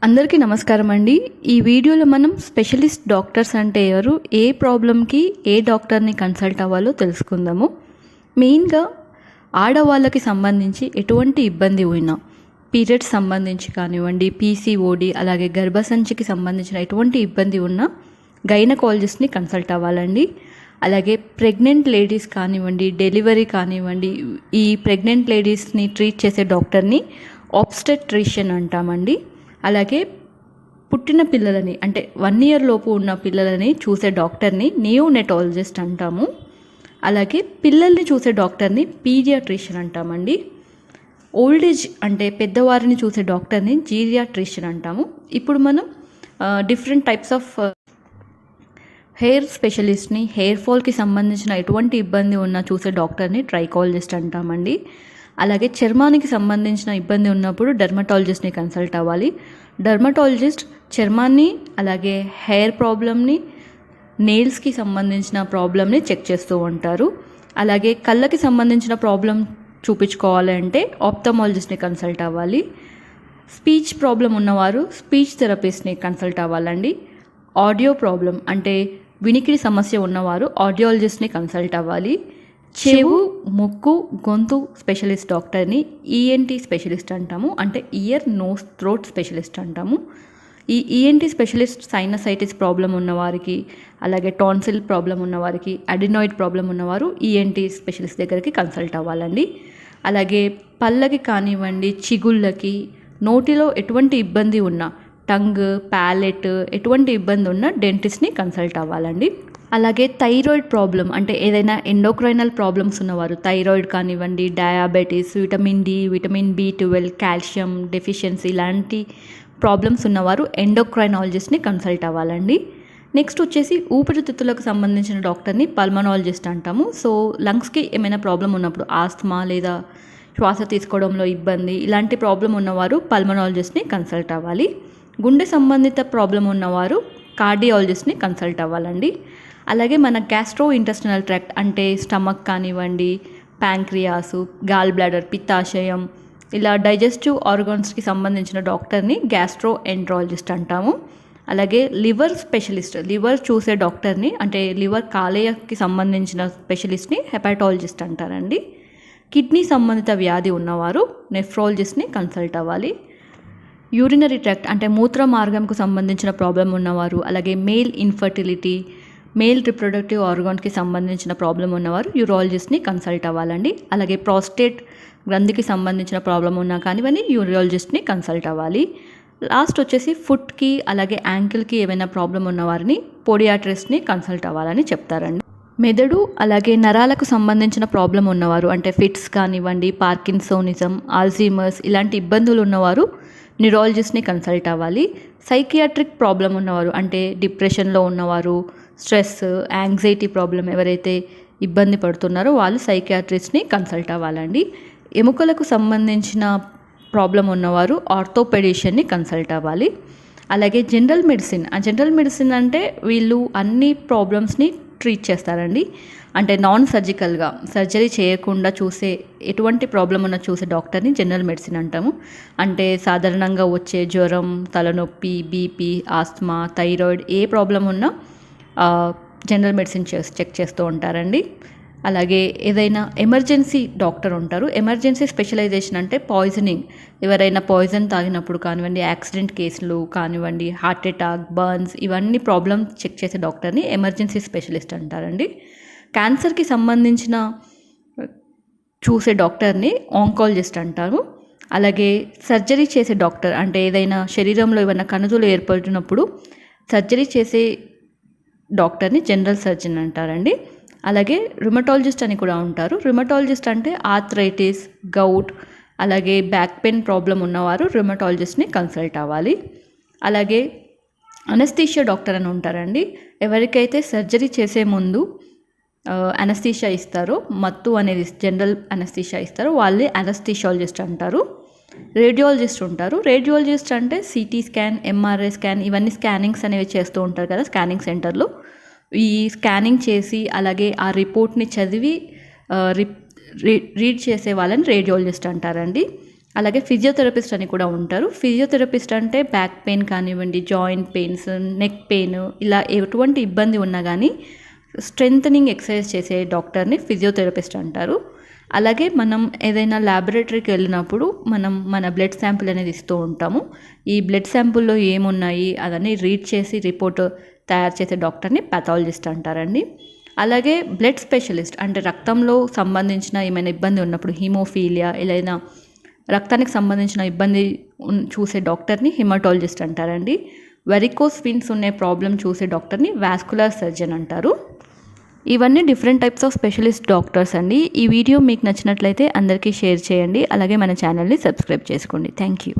అందరికీ నమస్కారం అండి. ఈ వీడియోలో మనం స్పెషలిస్ట్ డాక్టర్స్ అంటే ఎవరు, ఏ ప్రాబ్లంకి ఏ డాక్టర్ని కన్సల్ట్ అవ్వాలో తెలుసుకుందాము. మెయిన్గా ఆడవాళ్ళకి సంబంధించి ఎటువంటి ఇబ్బంది ఉన్నా, పీరియడ్స్ సంబంధించి కానివ్వండి, పీసీఓడి అలాగే గర్భసంచికి సంబంధించిన ఎటువంటి ఇబ్బంది ఉన్నా గైనకాలజిస్ట్ని కన్సల్ట్ అవ్వాలండి. అలాగే ప్రెగ్నెంట్ లేడీస్ కానివ్వండి, డెలివరీ కానివ్వండి, ఈ ప్రెగ్నెంట్ లేడీస్ని ట్రీట్ చేసే డాక్టర్ని ఆబ్స్టెట్రిషియన్ అంటామండి. అలాగే పుట్టిన పిల్లలని అంటే 1 year లోపు ఉన్న పిల్లలని చూసే డాక్టర్ని నియోనెటాలజిస్ట్ అంటాము. అలాగే పిల్లల్ని చూసే డాక్టర్ని పీడియాట్రిషియన్ అంటామండి. ఓల్డ్ ఏజ్ అంటే పెద్దవారిని చూసే డాక్టర్ని జీరియాట్రిషియన్ అంటాము. ఇప్పుడు మనం డిఫరెంట్ టైప్స్ ఆఫ్ హెయిర్ స్పెషలిస్ట్ని, హెయిర్ ఫాల్కి సంబంధించిన ఎటువంటి ఇబ్బంది ఉన్నా చూసే డాక్టర్ని ట్రైకాలజిస్ట్ అంటామండి. అలాగే చర్మానికి సంబంధించిన ఇబ్బంది ఉన్నప్పుడు డెర్మటాలజిస్ట్ని కన్సల్ట్ అవ్వాలి. డెర్మటాలజిస్ట్ చర్మాన్ని అలాగే హెయిర్ ప్రాబ్లమ్ని, నెయిల్స్కి సంబంధించిన ప్రాబ్లమ్ని చెక్ చేస్తూ ఉంటారు. అలాగే కళ్ళకి సంబంధించిన ప్రాబ్లం చూపించుకోవాలి అంటే ఆప్థమాలజిస్ట్ని కన్సల్ట్ అవ్వాలి. స్పీచ్ ప్రాబ్లం ఉన్నవారు స్పీచ్ థెరపిస్ట్ని కన్సల్ట్ అవ్వాలండి. ఆడియో ప్రాబ్లం అంటే వినికిడి సమస్య ఉన్నవారు ఆడియాలజిస్ట్ని కన్సల్ట్ అవ్వాలి. చెవు, ముక్కు, గొంతు స్పెషలిస్ట్ డాక్టర్ని ఈఎన్టీ స్పెషలిస్ట్ అంటాము. అంటే ఇయర్, నోస్, థ్రోట్ స్పెషలిస్ట్ అంటాము. ఈ ఈఎన్టీ స్పెషలిస్ట్ సైనసైటిస్ ప్రాబ్లం ఉన్నవారికి, అలాగే టాన్సిల్ ప్రాబ్లం ఉన్నవారికి, అడినాయిడ్ ప్రాబ్లం ఉన్నవారు ఈఎన్టీ స్పెషలిస్ట్ దగ్గరికి కన్సల్ట్ అవ్వాలండి. అలాగే పళ్ళకి కానివ్వండి, చిగుళ్ళకి, నోటిలో ఎటువంటి ఇబ్బంది ఉన్నా, టంగ్, ప్యాలెట్ ఎటువంటి ఇబ్బంది ఉన్నా డెంటిస్ట్ని కన్సల్ట్ అవ్వాలండి. అలాగే థైరాయిడ్ ప్రాబ్లం అంటే ఏదైనా ఎండోక్రైనల్ ప్రాబ్లమ్స్ ఉన్నవారు, థైరాయిడ్ కానివ్వండి, diabetes, vitamin D, vitamin B12, calcium deficiency ఇలాంటి ప్రాబ్లమ్స్ ఉన్నవారు ఎండోక్రైనాలజిస్ట్ని కన్సల్ట్ అవ్వాలండి. నెక్స్ట్ వచ్చేసి ఊపిరితిత్తులకు సంబంధించిన డాక్టర్ని పల్మనాలజిస్ట్ అంటాము. సో లంగ్స్కి ఏమైనా ప్రాబ్లం ఉన్నప్పుడు, ఆస్తమా లేదా శ్వాస తీసుకోవడంలో ఇబ్బంది ఇలాంటి ప్రాబ్లం ఉన్నవారు పల్మనాలజిస్ట్ని కన్సల్ట్ అవ్వాలి. గుండె సంబంధిత ప్రాబ్లం ఉన్నవారు కార్డియాలజిస్ట్ని కన్సల్ట్ అవ్వాలండి. అలాగే మన గ్యాస్ట్రో ఇంటెస్టినల్ ట్రాక్ట్ అంటే స్టమక్ కానివ్వండి, ప్యాంక్రియాసు, గాల్ బ్లాడర్, పిత్తాశయం ఇలా డైజెస్టివ్ ఆర్గాన్స్కి సంబంధించిన డాక్టర్ని గ్యాస్ట్రో ఎంట్రాలజిస్ట్ అంటాము. అలాగే లివర్ స్పెషలిస్ట్, లివర్ చూసే డాక్టర్ని అంటే లివర్ కాలేయకి సంబంధించిన స్పెషలిస్ట్ని హెపాటాలజిస్ట్ అంటారండి. కిడ్నీ సంబంధిత వ్యాధి ఉన్నవారు నెఫ్రాలజిస్ట్ని కన్సల్ట్ అవ్వాలి. యూరినరీ ట్రాక్ట్ అంటే మూత్ర మార్గంకు సంబంధించిన ప్రాబ్లం ఉన్నవారు, అలాగే మేల్ ఇన్ఫర్టిలిటీ, మేల్ రిప్రొడక్టివ్ ఆర్గాన్కి సంబంధించిన ప్రాబ్లం ఉన్నవారు యూరాలజిస్ట్ని కన్సల్ట్ అవ్వాలండి. అలాగే ప్రాస్టేట్ గ్రంథికి సంబంధించిన ప్రాబ్లం ఉన్నా కానివ్వండి యూరాలజిస్ట్ని కన్సల్ట్ అవ్వాలి. లాస్ట్ వచ్చేసి ఫుట్కి అలాగే యాంకిల్కి ఏమైనా ప్రాబ్లం ఉన్నవారిని పోడియాట్రిస్ట్ని కన్సల్ట్ అవ్వాలని చెప్తారండి. మెదడు అలాగే నరాలకు సంబంధించిన ప్రాబ్లం ఉన్నవారు అంటే ఫిట్స్ కానివ్వండి, పార్కిన్సోనిజం, ఆల్జీమర్స్ ఇలాంటి ఇబ్బందులు ఉన్నవారు న్యూరాలజిస్ట్ని కన్సల్ట్ అవ్వాలి. సైకియాట్రిక్ ప్రాబ్లం ఉన్నవారు అంటే డిప్రెషన్లో ఉన్నవారు, స్ట్రెస్, యాంగ్జైటీ ప్రాబ్లం ఎవరైతే ఇబ్బంది పడుతున్నారో వాళ్ళు సైకియాట్రిస్ట్ని కన్సల్ట్ అవ్వాలండి. ఎముకలకు సంబంధించిన ప్రాబ్లం ఉన్నవారు ఆర్థోపెడిషియన్ని కన్సల్ట్ అవ్వాలి. అలాగే జనరల్ మెడిసిన్ అంటే వీళ్ళు అన్ని ప్రాబ్లమ్స్ని ట్రీట్ చేస్తారండి. అంటే నాన్ సర్జికల్గా సర్జరీ చేయకుండా చూసే ఎటువంటి ప్రాబ్లం ఉన్నా చూసే డాక్టర్ని జనరల్ మెడిసిన్ అంటాము. అంటే సాధారణంగా వచ్చే జ్వరం, తలనొప్పి, బీపీ, ఆస్తమా, థైరాయిడ్ ఏ ప్రాబ్లం ఉన్నా జనరల్ మెడిసిన్ చెక్ చేస్తూ ఉంటారండి. అలాగే ఏదైనా ఎమర్జెన్సీ డాక్టర్ ఉంటారు. ఎమర్జెన్సీ స్పెషలైజేషన్ అంటే పాయిజనింగ్, ఎవరైనా పాయిజన్ తాగినప్పుడు కానివ్వండి, యాక్సిడెంట్ కేసులు కానివ్వండి, హార్ట్ అటాక్, బర్న్స్ ఇవన్నీ ప్రాబ్లమ్ చెక్ చేసే డాక్టర్ని ఎమర్జెన్సీ స్పెషలిస్ట్ అంటారండి. క్యాన్సర్కి సంబంధించిన చూసే డాక్టర్ని ఆంకాలజిస్ట్ అంటారు. అలాగే సర్జరీ చేసే డాక్టర్ అంటే ఏదైనా శరీరంలో ఏమైనా కణుతులు ఏర్పడినప్పుడు సర్జరీ చేసే డాక్టర్ని జనరల్ సర్జన్ అంటారండి. అలాగే రుమటాలజిస్ట్ అని కూడా ఉంటారు. రుమటాలజిస్ట్ అంటే ఆర్థరైటిస్, గౌట్ అలాగే బ్యాక్ పెయిన్ ప్రాబ్లం ఉన్నవారు రుమటాలజిస్ట్ని కన్సల్ట్ అవ్వాలి. అలాగే అనస్థీషియా డాక్టర్ అని ఉంటారండి. ఎవరికైతే సర్జరీ చేసే ముందు అనస్థీషియా ఇస్తారో, మత్తు అనేది జనరల్ అనస్థీషియా ఇస్తారో వాళ్ళే అనస్థీషియాలజిస్ట్ అంటారు. రేడియాలజిస్ట్ ఉంటారు. రేడియాలజిస్ట్ అంటే సిటీ స్కాన్, ఎంఆర్ఐ స్కాన్ ఇవన్నీ స్కానింగ్స్ అనేవి చేస్తూ ఉంటారు కదా స్కానింగ్ సెంటర్లో. ఈ స్కానింగ్ చేసి అలాగే ఆ రిపోర్ట్ని చదివి రీడ్ చేసే వాళ్ళని రేడియాలజిస్ట్ అంటారండి. అలాగే ఫిజియోథెరపిస్ట్ అని కూడా ఉంటారు. ఫిజియోథెరపిస్ట్ అంటే బ్యాక్ పెయిన్ కానివ్వండి, జాయింట్ పెయిన్స్, నెక్ పెయిన్, ఇలా ఎటువంటి ఇబ్బంది ఉన్నా కానీ స్ట్రెంథనింగ్ ఎక్సర్సైజ్ చేసే డాక్టర్ని ఫిజియోథెరపిస్ట్ అంటారు. అలాగే మనం ఏదైనా ల్యాబొరేటరీకి వెళ్ళినప్పుడు మన బ్లడ్ శాంపుల్ అనేది ఇస్తూ ఉంటాము. ఈ బ్లడ్ శాంపుల్లో ఏమున్నాయి అదని రీడ్ చేసి రిపోర్ట్ తయారు చేసే డాక్టర్ని పాథాలజిస్ట్ అంటారండి. అలాగే బ్లడ్ స్పెషలిస్ట్ అంటే రక్తంలో సంబంధించిన ఏమైనా ఇబ్బంది ఉన్నప్పుడు హీమోఫీలియా, ఏదైనా రక్తానికి సంబంధించిన ఇబ్బంది చూసే డాక్టర్ని హెమటాలజిస్ట్ అంటారండి. వెరికోస్ వెయిన్స్ ఉండే ప్రాబ్లం చూసే డాక్టర్ని వాస్కులర్ సర్జన్ అంటారు. ఇవన్నీ different types of specialist doctors అండి. ఈ వీడియో మీకు నచ్చినట్లయితే అందరికీ షేర్ చేయండి. అలాగే మన ఛానల్ని సబ్స్క్రైబ్ చేసుకోండి. Thank you.